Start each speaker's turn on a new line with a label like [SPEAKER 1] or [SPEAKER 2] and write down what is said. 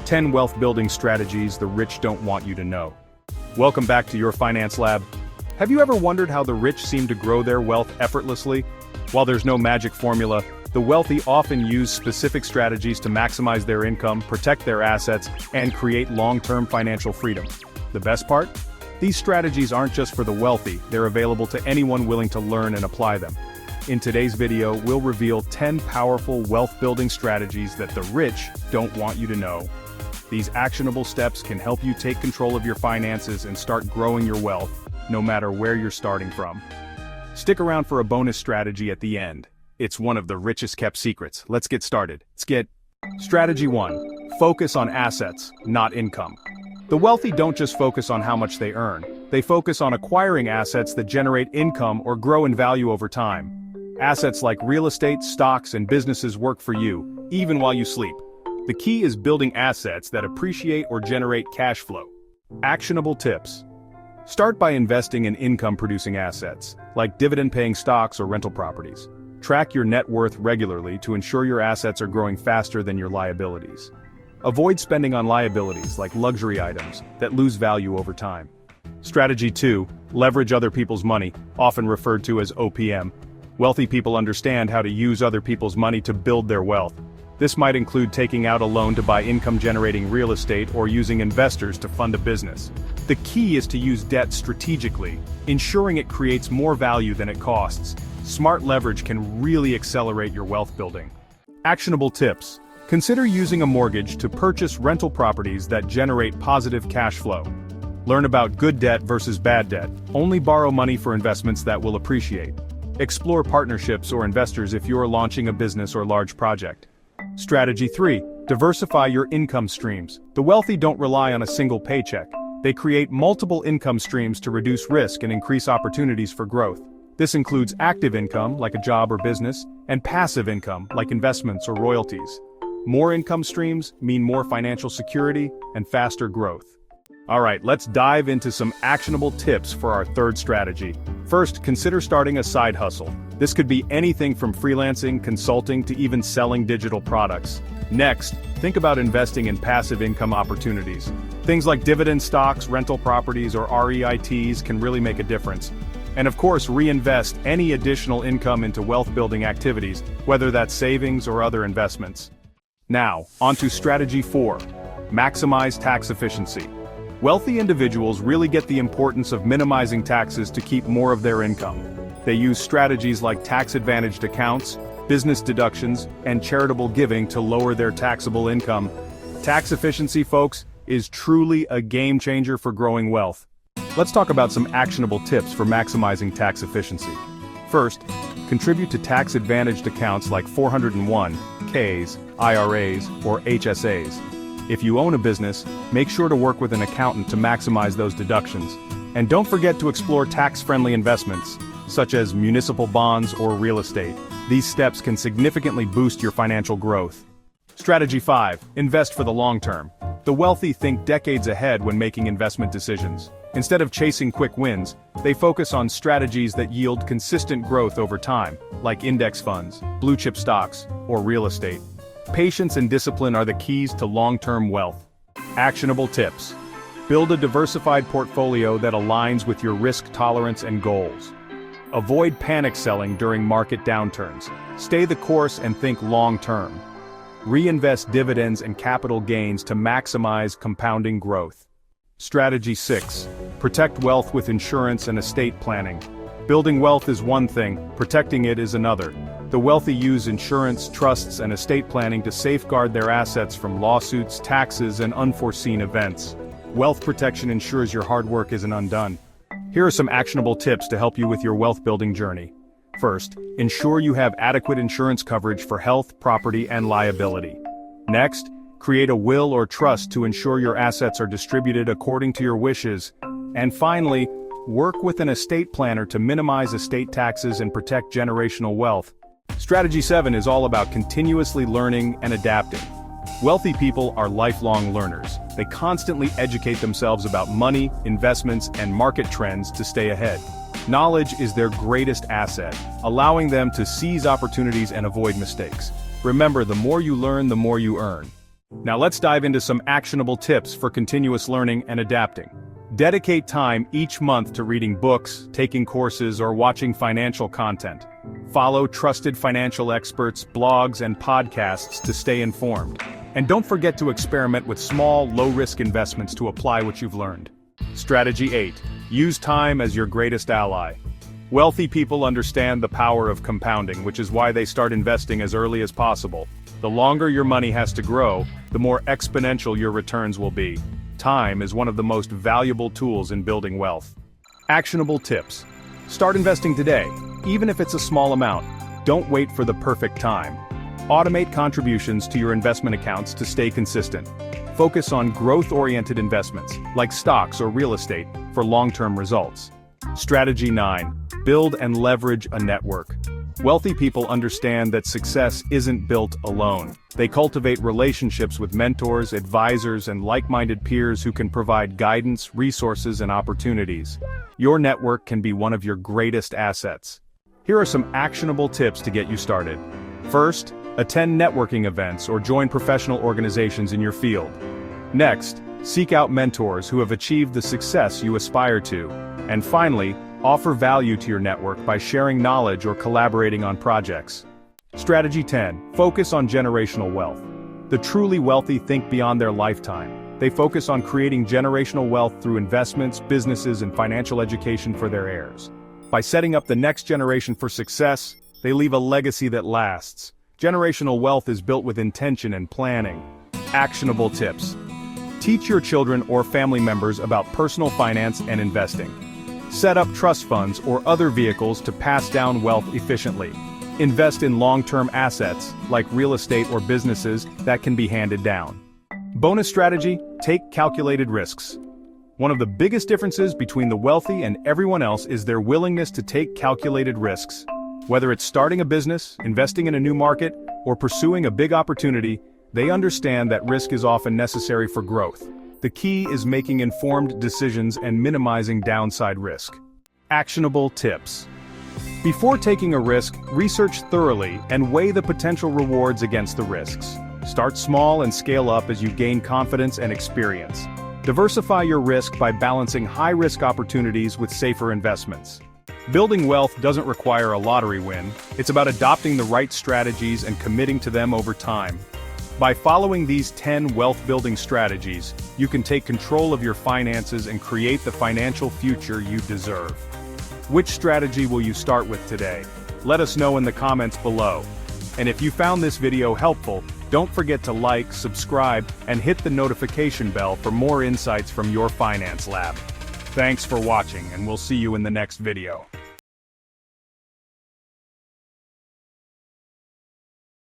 [SPEAKER 1] 10 wealth-building strategies the rich don't want you to know. Welcome back to your Finance Lab. Have you ever wondered how the rich seem to grow their wealth effortlessly? While there's no magic formula, the wealthy often use specific strategies to maximize their income, protect their assets, and create long-term financial freedom. The best part? These strategies aren't just for the wealthy, they're available to anyone willing to learn and apply them. In today's video, we'll reveal 10 powerful wealth-building strategies that the rich don't want you to know. These actionable steps can help you take control of your finances and start growing your wealth, no matter where you're starting from. Stick around for a bonus strategy at the end. It's one of the richest kept secrets. Let's get started. Strategy 1. Focus on assets, not income. The wealthy don't just focus on how much they earn. They focus on acquiring assets that generate income or grow in value over time. Assets like real estate, stocks, and businesses work for you, even while you sleep. The key is building assets that appreciate or generate cash flow. Actionable tips. Start by investing in income-producing assets, like dividend-paying stocks or rental properties. Track your net worth regularly to ensure your assets are growing faster than your liabilities. Avoid spending on liabilities like luxury items that lose value over time. Strategy 2. Leverage other people's money, often referred to as OPM. Wealthy people understand how to use other people's money to build their wealth. This might include taking out a loan to buy income-generating real estate or using investors to fund a business. The key is to use debt strategically, ensuring it creates more value than it costs. Smart leverage can really accelerate your wealth building. Actionable tips. Consider using a mortgage to purchase rental properties that generate positive cash flow. Learn about good debt versus bad debt. Only borrow money for investments that will appreciate. Explore partnerships or investors if you're launching a business or large project. Strategy 3. Diversify your income streams. The wealthy don't rely on a single paycheck. They create multiple income streams to reduce risk and increase opportunities for growth. This includes active income, like a job or business, and passive income, like investments or royalties. More income streams mean more financial security and faster growth. Alright, let's dive into some actionable tips for our third strategy. First, consider starting a side hustle. This could be anything from freelancing, consulting, to even selling digital products. Next, think about investing in passive income opportunities. Things like dividend stocks, rental properties, or REITs can really make a difference. And of course, reinvest any additional income into wealth-building activities, whether that's savings or other investments. Now, onto strategy 4. Maximize tax efficiency. Wealthy individuals really get the importance of minimizing taxes to keep more of their income. They use strategies like tax-advantaged accounts, business deductions, and charitable giving to lower their taxable income. Tax efficiency, folks, is truly a game changer for growing wealth. Let's talk about some actionable tips for maximizing tax efficiency. First, contribute to tax-advantaged accounts like 401(k)s, IRAs, or HSAs. If you own a business, make sure to work with an accountant to maximize those deductions. And don't forget to explore tax-friendly investments, such as municipal bonds or real estate. These steps can significantly boost your financial growth. Strategy 5. Invest for the long term. The wealthy think decades ahead when making investment decisions. Instead of chasing quick wins, they focus on strategies that yield consistent growth over time, like index funds, blue-chip stocks, or real estate. Patience and discipline are the keys to long-term wealth. Actionable tips. Build a diversified portfolio that aligns with your risk tolerance and goals. Avoid panic selling during market downturns. Stay the course and think long-term. Reinvest dividends and capital gains to maximize compounding growth. Strategy 6. Protect wealth with insurance and estate planning. Building wealth is one thing, protecting it is another. The wealthy use insurance, trusts, and estate planning to safeguard their assets from lawsuits, taxes, and unforeseen events. Wealth protection ensures your hard work isn't undone. Here are some actionable tips to help you with your wealth-building journey. First, ensure you have adequate insurance coverage for health, property, and liability. Next, create a will or trust to ensure your assets are distributed according to your wishes. And finally, work with an estate planner to minimize estate taxes and protect generational wealth. Strategy 7 is all about continuously learning and adapting. Wealthy people are lifelong learners. They constantly educate themselves about money, investments, and market trends to stay ahead. Knowledge is their greatest asset, allowing them to seize opportunities and avoid mistakes. Remember, the more you learn, the more you earn. Now let's dive into some actionable tips for continuous learning and adapting. Dedicate time each month to reading books, taking courses, or watching financial content. Follow trusted financial experts, blogs, and podcasts to stay informed. And don't forget to experiment with small, low-risk investments to apply what you've learned. Strategy 8. Use time as your greatest ally. Wealthy people understand the power of compounding, which is why they start investing as early as possible. The longer your money has to grow, the more exponential your returns will be. Time is one of the most valuable tools in building wealth. Actionable tips. Start investing today, even if it's a small amount. Don't wait for the perfect time. Automate contributions to your investment accounts to stay consistent. Focus on growth-oriented investments, like stocks or real estate, for long-term results. Strategy 9. Build and leverage a network. Wealthy people understand that success isn't built alone. They cultivate relationships with mentors, advisors, and like-minded peers who can provide guidance, resources, and opportunities. Your network can be one of your greatest assets. Here are some actionable tips to get you started. First, attend networking events or join professional organizations in your field. Next, seek out mentors who have achieved the success you aspire to. And finally, offer value to your network by sharing knowledge or collaborating on projects. Strategy 10. Focus on generational wealth. The truly wealthy think beyond their lifetime. They focus on creating generational wealth through investments, businesses, and financial education for their heirs. By setting up the next generation for success, they leave a legacy that lasts. Generational wealth is built with intention and planning. Actionable tips. Teach your children or family members about personal finance and investing. Set up trust funds or other vehicles to pass down wealth efficiently. Invest in long-term assets, like real estate or businesses, that can be handed down. Bonus strategy, take calculated risks. One of the biggest differences between the wealthy and everyone else is their willingness to take calculated risks. Whether it's starting a business, investing in a new market, or pursuing a big opportunity, they understand that risk is often necessary for growth. The key is making informed decisions and minimizing downside risk. Actionable tips. Before taking a risk, research thoroughly and weigh the potential rewards against the risks. Start small and scale up as you gain confidence and experience. Diversify your risk by balancing high-risk opportunities with safer investments. Building wealth doesn't require a lottery win. It's about adopting the right strategies and committing to them over time. By following these 10 wealth-building strategies, you can take control of your finances and create the financial future you deserve. Which strategy will you start with today? Let us know in the comments below. And if you found this video helpful, don't forget to like, subscribe, and hit the notification bell for more insights from your finance lab. Thanks for watching, and we'll see you in the next video.